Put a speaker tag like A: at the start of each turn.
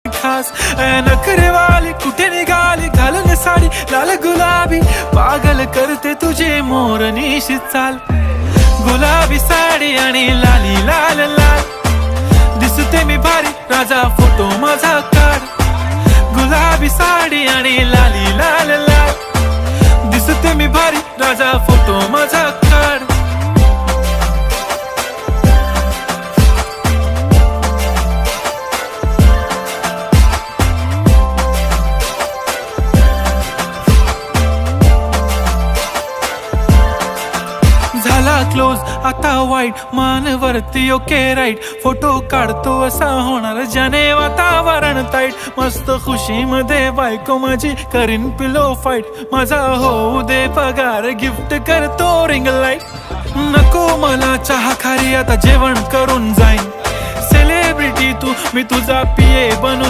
A: खास नखरेवाली कुठे निघाली घालून साडी लाल गुलाबी पागल करते तुझे मोरनीशी चाल गुलाबी साडी आणि लाली लाल लाल दिसते मी भारी राजा फोटो माझा काढ गुलाबी साडी आणि लाली लाल लाल दिसते मी भारी राजा फोटो माझा काढ झाला क्लोज आता वाईट मानवरती ओके राईट फोटो काढतो असा होणार ज्याने वातावरण ताईट मस्त खुशी मध्ये बायको माझी करीन पिलो फाईट माझा होऊ दे पगार गिफ्ट करतो रिंग लाईट नको मला चहा खारी आता जेवण करून जाईन सेलिब्रिटी तू मी तुझा पिये बनून